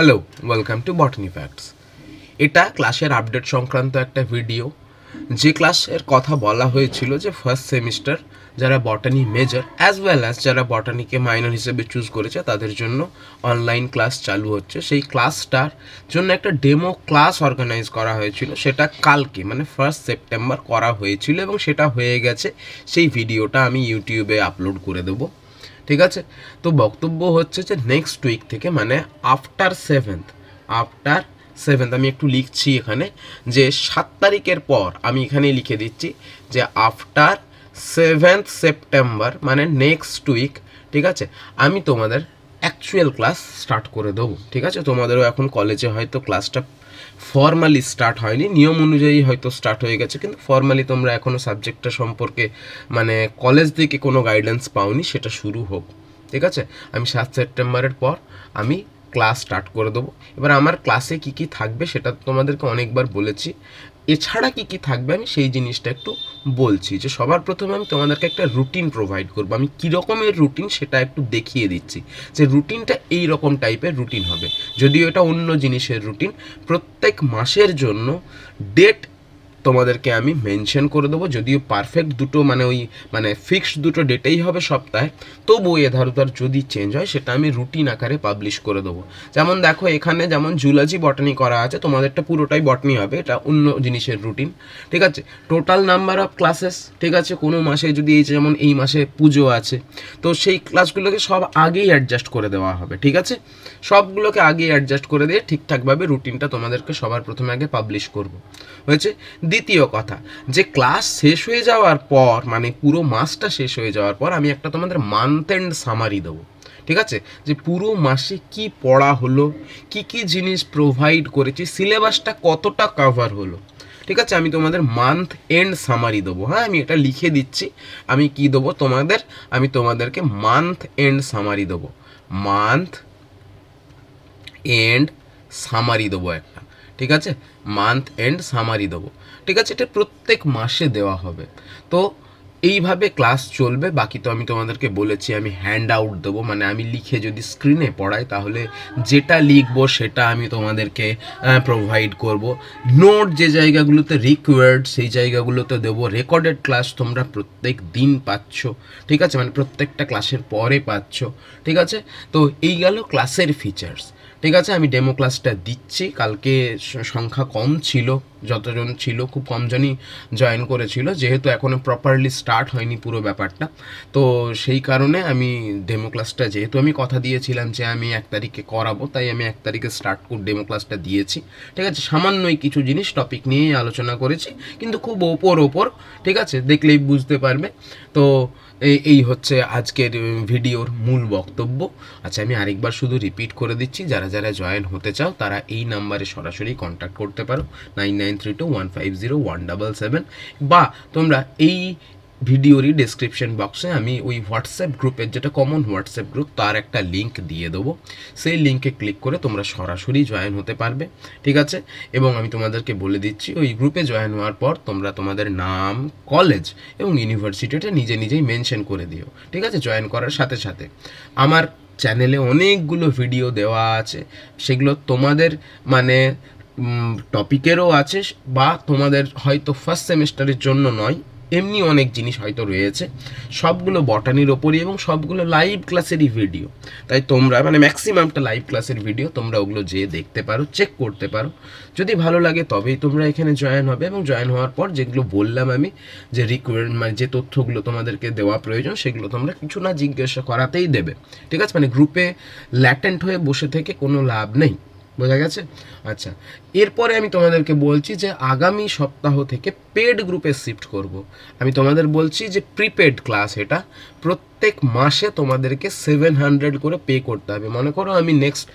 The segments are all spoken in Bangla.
Hello, welcome to botany facts. এটা ক্লাসের আপডেট সংক্রান্ত একটা ভিডিও। যে ক্লাসের কথা বলা হয়েছিল যে ফার্স্ট সেমিস্টার যারা বটানি মেজর অ্যাজ ওয়েল অ্যাজ যারা বটানিকে মাইনর হিসেবে চুজ করেছে তাদের জন্য অনলাইন ক্লাস চালু হচ্ছে, সেই ক্লাসটার জন্য একটা ডেমো ক্লাস অর্গানাইজ করা হয়েছিল। সেটা কালকে মানে 1 সেপ্টেম্বর করা হয়েছিল এবং সেটা হয়ে গেছে। সেই ভিডিওটা আমি ইউটিউবে আপলোড করে দেবো, ঠিক আছে। তো বক্তব্য হচ্ছে যে নেক্সট উইক থেকে মানে আফটার সেভেন্থ আমি একটু লিখছি এখানে যে 7 তারিখের পর, আমি এখানে লিখে দিচ্ছি যে আফটার 7 সেপ্টেম্বর মানে নেক্সট উইক, ঠিক আছে, আমি তোমাদের অ্যাকচুয়াল ক্লাস স্টার্ট করে দেবো, ঠিক আছে। তোমাদেরও এখন কলেজে হয়তো ক্লাসটা ফর্মালি স্টার্ট হয়নি, নিয়ম অনুযায়ী হয়তো স্টার্ট হয়ে গেছে, কিন্তু ফর্মালি তোমরা এখনও সাবজেক্টটা সম্পর্কে মানে কলেজ থেকে কোনো গাইডেন্স পাওনি, সেটা শুরু হোক, ঠিক আছে। আমি 7 সেপ্টেম্বরের পর আমি ক্লাস স্টার্ট করে দেবো। এবার আমার ক্লাসে কি কি থাকবে সেটা তোমাদেরকে অনেকবার বলেছি, এছাড়া কি কি থাকবে আমি সেই জিনিসটা একটু বলছি। যে সবার প্রথমে আমি তোমাদেরকে একটা রুটিন প্রোভাইড করবো। আমি কীরকমের রুটিন সেটা একটু দেখিয়ে দিচ্ছি, যে রুটিনটা এই রকম টাইপের রুটিন হবে, যদিও এটা অন্য জিনিসের রুটিন। প্রত্যেক মাসের জন্য ডেট তোমাদেরকে আমি মেনশন করে দেবো, যদিও পারফেক্ট দুটো মানে ফিক্সড দুটো ডেটেই হবে সপ্তাহে, তবু এধার উধার যদি চেঞ্জ হয় সেটা আমি রুটিন আকারে পাবলিশ করে দেবো। যেমন দেখো এখানে যেমন জুলজি বটানি করা আছে, তোমাদেরটা পুরোটাই বটানি হবে, এটা অন্য জিনিসের রুটিন, ঠিক আছে। টোটাল নাম্বার অফ ক্লাসেস, ঠিক আছে, কোনো মাসে যদি এই যেমন এই মাসে পুজো আছে তো সেই ক্লাসগুলোকে সব আগেই অ্যাডজাস্ট করে দেওয়া হবে, ঠিক আছে। সবগুলোকে আগেই অ্যাডজাস্ট করে দিয়ে ঠিকঠাকভাবে রুটিনটা তোমাদেরকে সবার প্রথমে আগে পাবলিশ করব, হয়েছে। দ্বিতীয় কথা, যে ক্লাস শেষ হয়ে যাওয়ার পর মানে পুরো মাসটা শেষ হয়ে যাওয়ার পর আমি একটা তোমাদের মান্থ এন্ড সামারি দেবো, ঠিক আছে। যে পুরো মাসে কি পড়া হলো, কি কি জিনিস প্রোভাইড করেছি, সিলেবাসটা কতটা কভার হলো, ঠিক আছে। আমি তোমাদের মান্থ এন্ড সামারি দেবো। হ্যাঁ, আমি এটা লিখে দিচ্ছি। আমি কি দেবো আমি তোমাদেরকে মান্থ এন্ড সামারি দেবো, মান্থ এন্ড সামারি দেবো একটা, ঠিক আছে। মান্থ এন্ড সামারি দেবো, ঠিক আছে। এটা প্রত্যেক মাসে দেওয়া হবে। তো এইভাবে ক্লাস চলবে। বাকি তো আমি তোমাদেরকে বলেছি আমি হ্যান্ড আউট দেবো, মানে আমি লিখে যদি স্ক্রিনে পড়াই তাহলে যেটা লিখবো সেটা আমি তোমাদেরকে প্রোভাইড করব। নোট যে জায়গাগুলোতে রিকোয়ার্ড সেই জায়গাগুলোতে দেবো। রেকর্ডেড ক্লাস তোমরা প্রত্যেক দিন পাচ্ছ, ঠিক আছে, মানে প্রত্যেকটা ক্লাসের পরে পাচ্ছ, ঠিক আছে। তো এই গেল ক্লাসের ফিচার্স, ঠিক আছে। আমি ডেমো ক্লাসটা দিচ্ছি। কালকে সংখ্যা কম ছিল, যতজন ছিল খুব কমজনই জয়েন করেছিল, যেহেতু এখনও প্রপারলি স্টার্ট হয়নি পুরো ব্যাপারটা। তো সেই কারণে আমি ডেমো ক্লাসটা, যেহেতু আমি কথা দিয়েছিলাম যে আমি 1 তারিখে করাবো, তাই আমি 1 তারিখে স্টার্ট করে ডেমো ক্লাসটা দিয়েছি, ঠিক আছে। সামান্যই কিছু জিনিস টপিক নিয়েই আলোচনা করেছি, কিন্তু খুব ওপর, ঠিক আছে, দেখলেই বুঝতে পারবে। তো এই হচ্ছে আজকের ভিডিওর মূল বক্তব্য। আচ্ছা, আমি আরেকবার শুধু রিপিট করে দিচ্ছি, যারা যারা জয়েন হতে চাও তারা এই নাম্বারে সরাসরি কন্ট্যাক্ট করতে পারো 9932150177, বা তোমরা এই ভিডিওরই ডেসক্রিপশন বক্সে আমি ওই হোয়াটসঅ্যাপ গ্রুপের, যেটা কমন হোয়াটসঅ্যাপ গ্রুপ, তার একটা লিঙ্ক দিয়ে দেবো। সেই লিঙ্কে ক্লিক করে তোমরা সরাসরি জয়েন হতে পারবে, ঠিক আছে। এবং আমি তোমাদেরকে বলে দিচ্ছি, ওই গ্রুপে জয়েন হওয়ার পর তোমরা তোমাদের নাম, কলেজ এবং ইউনিভার্সিটিটা নিজেই মেনশন করে দিও, ঠিক আছে, জয়েন করার সাথে সাথে। আমার চ্যানেলে অনেকগুলো ভিডিও দেওয়া আছে, সেগুলো তোমাদের মানে টপিকেরও আছে, বা তোমাদের হয়তো ফার্স্ট সেমিস্টারের জন্য নয়, এমনি অনেক জিনিস হয়তো রয়েছে, সবগুলো বটানির ওপরই এবং সবগুলো লাইভ ক্লাসেরই ভিডিও। তাই তোমরা মানে ম্যাক্সিমামটা লাইভ ক্লাসের ভিডিও, তোমরা ওগুলো যেয়ে দেখতে পারো, চেক করতে পারো। যদি ভালো লাগে তবেই তোমরা এখানে জয়েন হবে, এবং জয়েন হওয়ার পর যেগুলো বললাম আমি, যে মানে যে তথ্যগুলো তোমাদেরকে দেওয়া প্রয়োজন সেগুলো তোমরা কিছু না জিজ্ঞাসা করাতেই দেবে, ঠিক আছে। মানে গ্রুপে ল্যাটেন্ট হয়ে বসে থেকে কোনো লাভ নেই, বোঝা গেছে। আচ্ছা, এরপরে আমি তোমাদেরকে বলছি যে আগামী সপ্তাহ থেকে পেড গ্রুপে শিফট করব। আমি তোমাদের বলছি যে প্রিপেড ক্লাস, এটা প্রত্যেক মাসে তোমাদেরকে 700 করে পে করতে হবে। মনে করো আমি নেক্সট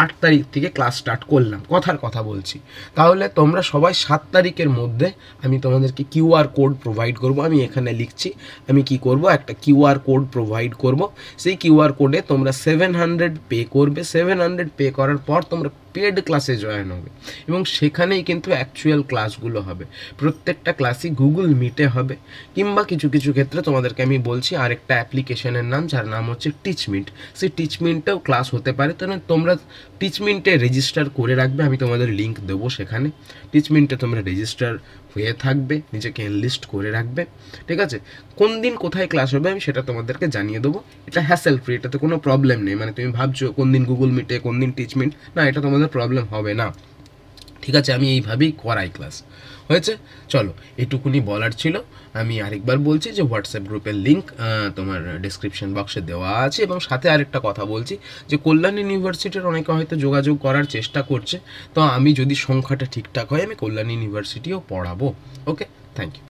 8 তারিখ থেকে ক্লাস স্টার্ট করলাম, কথার কথা বলছি, তাহলে তোমরা সবাই 7 তারিখের মধ্যে আমি তোমাদেরকে কিউআর কোড প্রোভাইড করব। আমি এখানে লিখছি, আমি কি করব, একটা কিউআর কোড প্রোভাইড করব। সেই কিউআর কোডে তোমরা 700 পে করবে। 700 পে করার পর তোমরা পেড ক্লাসে জয়েন হবে এবং সেখানেই কিন্তু অ্যাকচুয়াল ক্লাসগুলো হবে। প্রত্যেকটা ক্লাসই গুগল মিটে হবে, কিংবা কিছু কিছু ক্ষেত্রে তোমাদেরকে আমি বলছি আরেকটা অ্যাপ্লিকেশনের নাম, যার নাম হচ্ছে টিচমিন্ট। সেই টিচমিন্টেও ক্লাস হতে পারে। তাহলে তোমরা টিচমিন্টে রেজিস্টার করে রাখবে, আমি তোমাদের লিঙ্ক দেবো সেখানে। টিচমিন্টে তোমরা রেজিস্টার হয়ে থাকবে, নিজেকে এনলিস্ট করে রাখবে, ঠিক আছে? কোন দিন কোথায় ক্লাস হবে আমি সেটা তোমাদেরকে জানিয়ে দেবো। এটা হ্যাসেল ফ্রি, এটাতে কোনো প্রবলেম নেই। মানে তুমি ভাবছো কোন দিন গুগল মিটে কোন দিন টিচমিন্ট, না, এটা তোমাদের প্রবলেম হবে না, ঠিক আছে? আমি এইভাবেই করাই ক্লাস। হয়েছে? চলো, এটুকুনি বলার ছিল। আমি আরেকবার বলছি যে হোয়াটসঅ্যাপ গ্রুপের লিঙ্ক তোমার ডেসক্রিপশন বক্সে দেওয়া আছে, এবং সাথে আরেকটা কথা বলছি যে কল্যাণ ইউনিভার্সিটির অনেকে হয়তো যোগাযোগ করার চেষ্টা করছে, তো আমি যদি সংখ্যাটা ঠিকঠাক হয় আমি কল্যাণ ইউনিভার্সিটিও পড়াবো। ওকে, থ্যাংক ইউ।